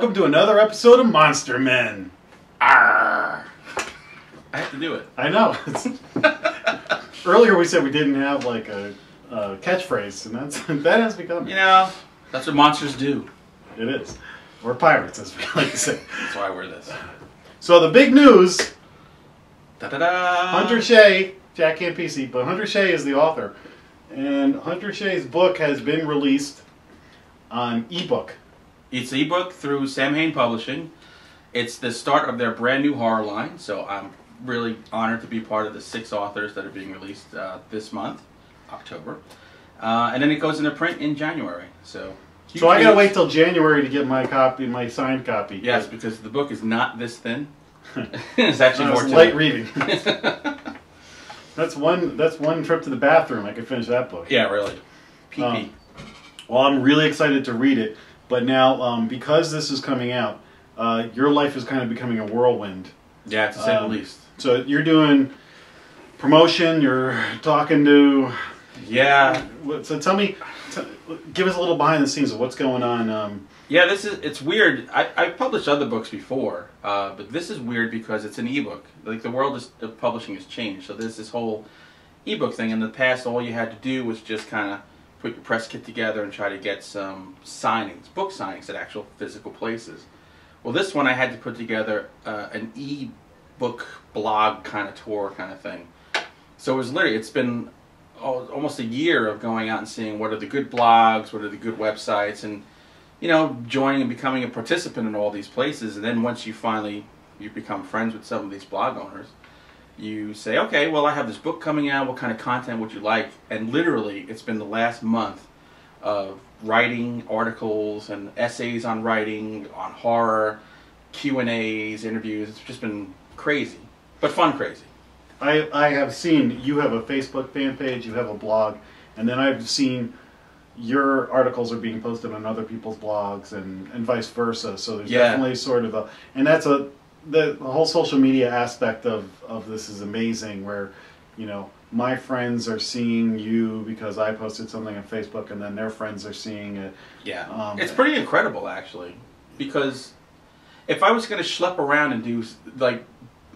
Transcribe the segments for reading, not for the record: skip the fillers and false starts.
Welcome to another episode of Monster Men. Arrgh. I have to do it. I know. Earlier we said we didn't have like a catchphrase, and that has become. You know, that's what monsters do. It is. We're pirates, as we like to say. That's why I wear this. So the big news: Da-da-da! Hunter Shea, Jack Campisi, but Hunter Shea is the author, and Hunter Shea's book has been released on ebook. It's an ebook through Sam Hain Publishing. It's the start of their brand new horror line, so I'm really honored to be part of the 6 authors that are being released this month, October. And then it goes into print in January. So I gotta wait till January to get my copy, my signed copy. Yes, because the book is not this thin. It's actually more light reading. That's one trip to the bathroom. I could finish that book. Yeah, really. PP. Well, I'm really excited to read it, but now because this is coming out, your life is kind of becoming a whirlwind. Yeah, to say the least. So you're doing promotion. You're talking to. Yeah. So tell me, give us a little behind the scenes of what's going on. Yeah, it's weird. I've published other books before, but this is weird because it's an ebook. Like the world of publishing has changed. So there's this whole ebook thing. In the past, all you had to do was just kind of put your press kit together and try to get some signings, book signings at actual physical places. Well, this one I had to put together an e-book blog kind of tour kind of thing. So it's been almost a year of going out and seeing what are the good blogs, what are the good websites, and joining and becoming a participant in all these places. And then once you become friends with some of these blog owners, you say, okay, well, I have this book coming out. What kind of content would you like? And literally, it's been the last month of writing articles and essays on writing, on horror, Q&As, interviews. It's just been crazy, but fun crazy. I have seen you have a Facebook fan page, you have a blog, and then I've seen your articles are being posted on other people's blogs and vice versa. So there's definitely sort of the whole social media aspect of this is amazing, where my friends are seeing you because I posted something on Facebook, and then their friends are seeing it. Yeah, it's pretty incredible actually, because if I was going to schlep around and do like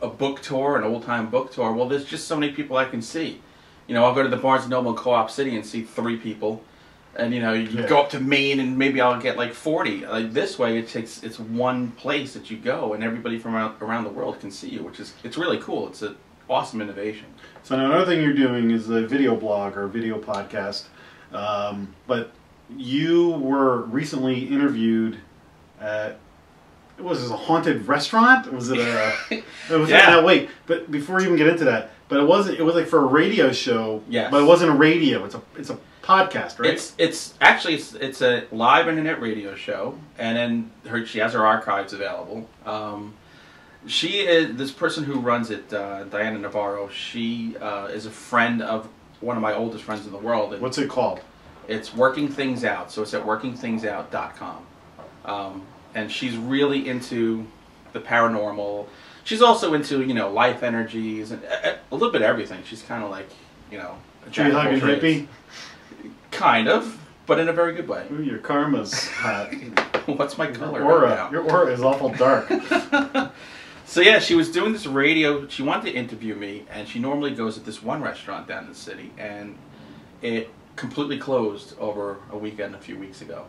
a book tour, an old-time book tour, well, there's just so many people I can see. I'll go to the Barnes & Noble in Co-op City and see 3 people. And you go up to Maine and maybe I'll get like 40. Like this way, it's one place that you go and everybody from around the world can see you, it's really cool. It's an awesome innovation. So now another thing you're doing is a video blog or a video podcast. But you were recently interviewed at, was this a haunted restaurant? Was it a? It was no, wait. But before we even get into that, but it wasn't. It was like for a radio show. Yes. But it wasn't a radio. It's a podcast, right? It's actually a live internet radio show, and then she has her archives available. She is this person who runs it, Diana Navarro. She is a friend of one of my oldest friends in the world. What's it called? It's Working Things Out. So it's at workingthingsout.com. And she's really into the paranormal. She's also into life energies and a little bit of everything. She's kind of like a tree hugging hippie. Kind of, but in a very good way. Ooh, your karma's hot. What's my color? Your aura is awful dark. So yeah, she was doing this radio. She wanted to interview me, and she normally goes at this one restaurant down in the city, and it completely closed over a weekend a few weeks ago.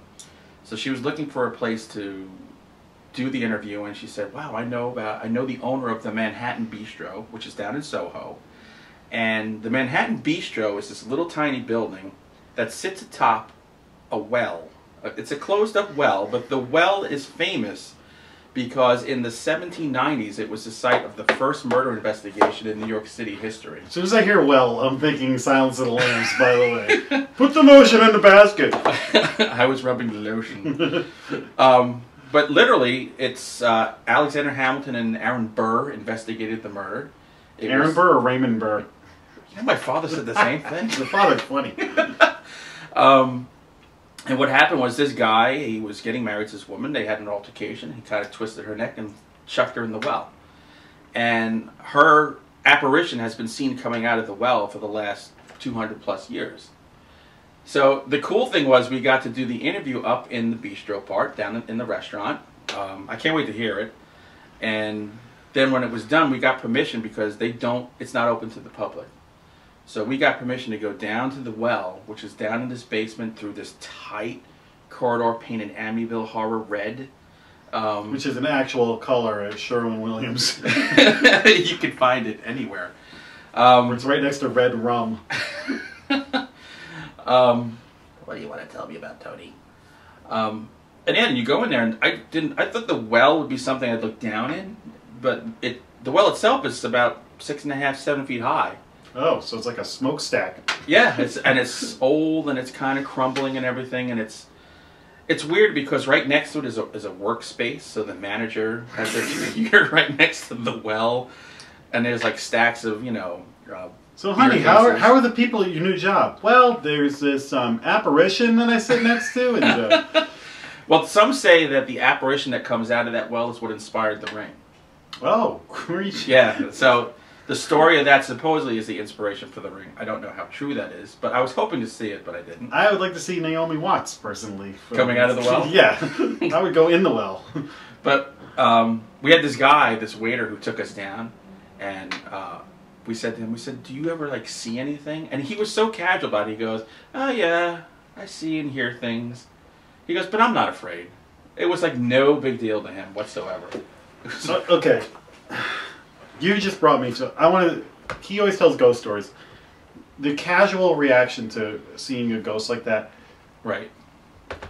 So she was looking for a place to do the interview, and she said, "Wow, I know the owner of the Manhattan Bistro, which is down in Soho, and the Manhattan Bistro is this little tiny building that sits atop a well. It's a closed-up well, but the well is famous because in the 1790s it was the site of the first murder investigation in New York City history." As soon as I hear well, I'm thinking Silence of the Lambs, by the way. Put the lotion in the basket. I was rubbing the lotion. But literally, it's Alexander Hamilton and Aaron Burr investigated the murder. Aaron Burr or Raymond Burr? My father said the same thing. The father's funny. And what happened was this guy, he was getting married to this woman. They had an altercation. He kind of twisted her neck and chucked her in the well. And her apparition has been seen coming out of the well for the last 200 plus years. So the cool thing was we got to do the interview up in the bistro part, down in the restaurant. I can't wait to hear it. And then when it was done, we got permission because it's not open to the public. So we got permission to go down to the well, which is down in this basement through this tight corridor painted Amityville Horror red. Which is an actual color at Sherwin-Williams. You can find it anywhere. It's right next to Red Rum. What do you want to tell me about Tony? And then you go in there, and I thought the well would be something I'd look down in, but the well itself is about 6.5, 7 feet high. Oh, so it's like a smokestack. Yeah, it's old and it's kind of crumbling and everything, and it's weird because right next to it is a workspace, so the manager has their computer right next to the well, and there's like stacks of So, honey, how are the people at your new job? Well, there's this apparition that I sit next to, and well, some say that the apparition that comes out of that well is what inspired The Ring. Oh, creepy. Yeah, so the story of that supposedly is the inspiration for The Ring. I don't know how true that is, but I was hoping to see it, but I didn't. I would like to see Naomi Watts, personally. Coming out of the well? Yeah, I would go in the well. But we had this guy, this waiter, who took us down, and we said to him, do you ever, see anything? And he was so casual about it. He goes, oh, yeah, I see and hear things. He goes, but I'm not afraid. It was, no big deal to him whatsoever. Okay. You just brought me to... He always tells ghost stories. The casual reaction to seeing a ghost like that... Right.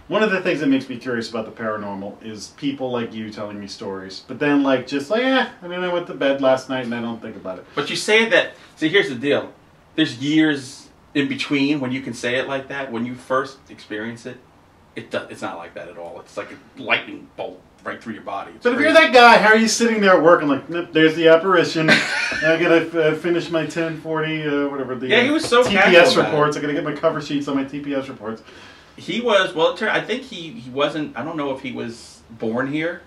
One of the things that makes me curious about the paranormal is people like you telling me stories. But then, I went to bed last night and I don't think about it. But you say that... See, here's the deal. There's years in between when you can say it like that. When you first experience it, it's not like that at all. It's like a lightning bolt right through your body. It's but crazy. If you're that guy, how are you sitting there at work and nope, there's the apparition. I gotta finish my 1040, whatever the he was so TPS reports. I gotta get my cover sheets on my TPS reports. He was, I think he wasn't, I don't know if he was born here,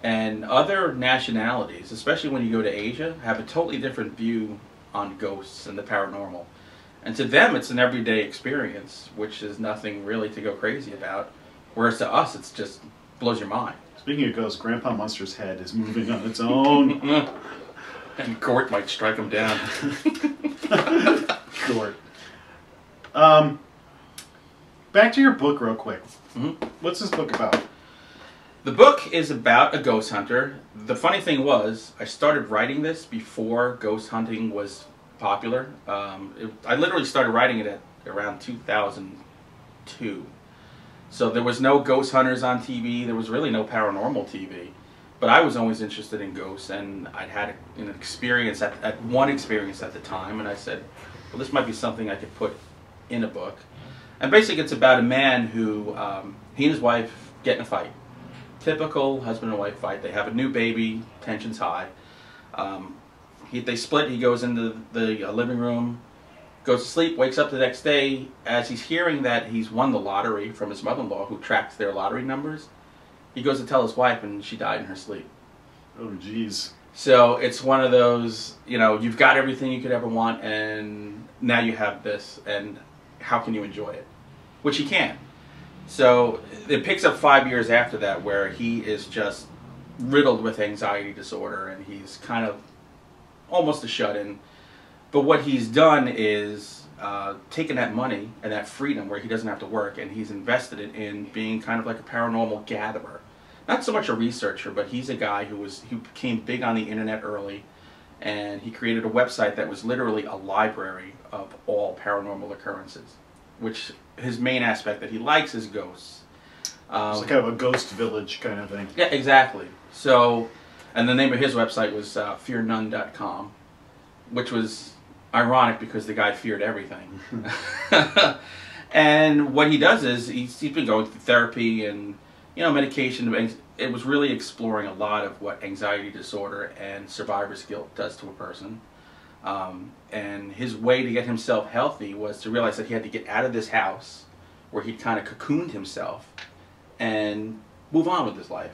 and other nationalities, especially when you go to Asia, have a totally different view on ghosts and the paranormal. And to them, it's an everyday experience, which is nothing really to go crazy about. Whereas to us, it's just blows your mind. Speaking of ghosts, Grandpa Munster's head is moving on its own. And Gort might strike him down. Gort. Back to your book real quick. Mm-hmm. What's this book about? The book is about a ghost hunter. The funny thing was, I started writing this before ghost hunting was popular. I literally started writing it at around 2002. So there was no ghost hunters on TV. There was really no paranormal TV. But I was always interested in ghosts, and I'd had an experience one experience at the time, and I said, well, this might be something I could put in a book. And basically it's about a man who, he and his wife get in a fight. Typical husband and wife fight. They have a new baby, tension's high. They split, he goes into the living room, goes to sleep, wakes up the next day. As he's hearing that he's won the lottery from his mother-in-law, who tracks their lottery numbers, he goes to tell his wife, and she died in her sleep. Oh, jeez. So it's one of those, you've got everything you could ever want, and now you have this, and how can you enjoy it? Which he can. So it picks up 5 years after that, where he is just riddled with anxiety disorder, and he's kind of almost a shut-in. But what he's done is taken that money and that freedom where he doesn't have to work, and he's invested it in being kind of like a paranormal gatherer. Not so much a researcher, but he's a guy who became big on the internet early, and he created a website that was literally a library of all paranormal occurrences, which his main aspect that he likes is ghosts. It's like kind of a ghost village kind of thing. Yeah, exactly. So, and the name of his website was fearnone.com, which was ironic because the guy feared everything. And what he does is he's been going through therapy and medication. It was really exploring a lot of what anxiety disorder and survivor's guilt does to a person. And his way to get himself healthy was to realize that he had to get out of this house where he'd kind of cocooned himself and move on with his life.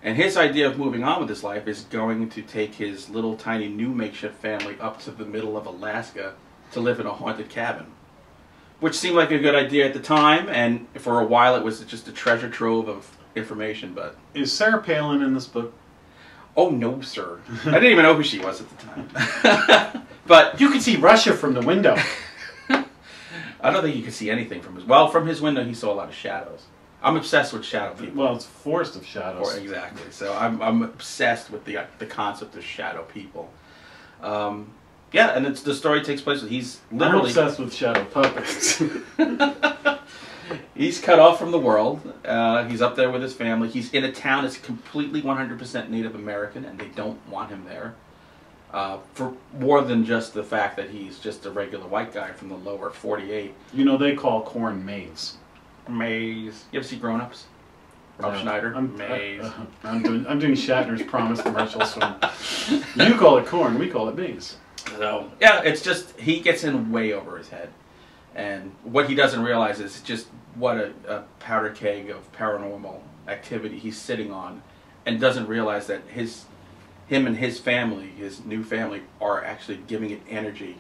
And his idea of moving on with his life is going to take his little tiny new makeshift family up to the middle of Alaska to live in a haunted cabin. Which seemed like a good idea at the time, and for a while it was just a treasure trove of information, but... Is Sarah Palin in this book? Oh, no, sir. I didn't even know who she was at the time. But... You can see Russia from the window. I don't think you can see anything from his... Well, from his window, he saw a lot of shadows. I'm obsessed with shadow people. Well, it's a forest of shadows. Exactly. So I'm obsessed with the concept of shadow people. Yeah, and the story takes place with... He's literally... I'm obsessed with shadow puppets. He's cut off from the world. He's up there with his family. He's in a town that's completely 100% Native American, and they don't want him there. For more than just the fact that he's just a regular white guy from the lower 48. You know, they call corn maize. Maize. You ever see Grown Ups? Rob Schneider? Maize. I'm doing Shatner's Promise commercials. So you call it corn, we call it maize. So, yeah, it's just, he gets in way over his head. And what he doesn't realize is just what a powder keg of paranormal activity he's sitting on, and doesn't realize that him and his family, his new family, are actually giving it energy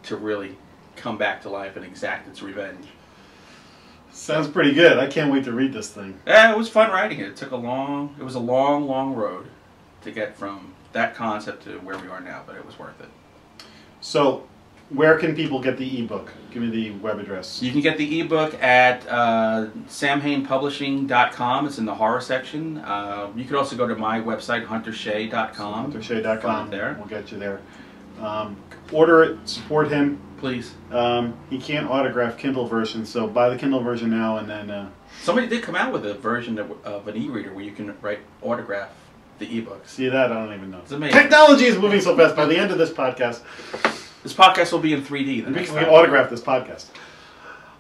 to really come back to life and exact its revenge. Sounds pretty good. I can't wait to read this thing. Yeah, it was fun writing it. It was a long, long road to get from that concept to where we are now, but it was worth it. So, where can people get the ebook? Give me the web address. You can get the ebook at samhainpublishing.com. It's in the horror section. You could also go to my website, huntershea.com. Huntershea.com. There. We'll get you there. Order it. Support him. Please. He can't autograph Kindle version, so buy the Kindle version now and then... Somebody did come out with a version of an e-reader where you can autograph the ebooks. See that? I don't even know. It's amazing. Technology is moving so fast. By the end of this podcast... This podcast will be in 3D. We can autograph this podcast.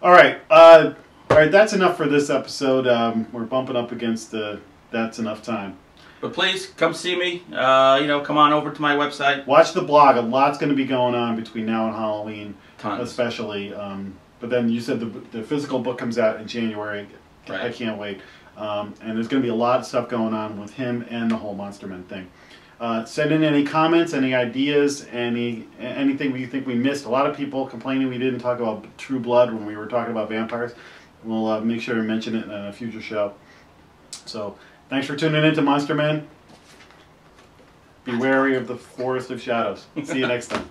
All right. All right, that's enough for this episode. We're bumping up against the that's enough time. But please, come see me. Come on over to my website. Watch the blog. A lot's going to be going on between now and Halloween. Tons. Especially. But then you said the physical book comes out in January. Right. I can't wait. And there's going to be a lot of stuff going on with him and the whole Monster Men thing. Send in any comments, any ideas, anything you think we missed. A lot of people complaining we didn't talk about True Blood when we were talking about vampires. We'll make sure to mention it in a future show. So, thanks for tuning in to Monster Men. Be wary of the Forest of Shadows. See you next time.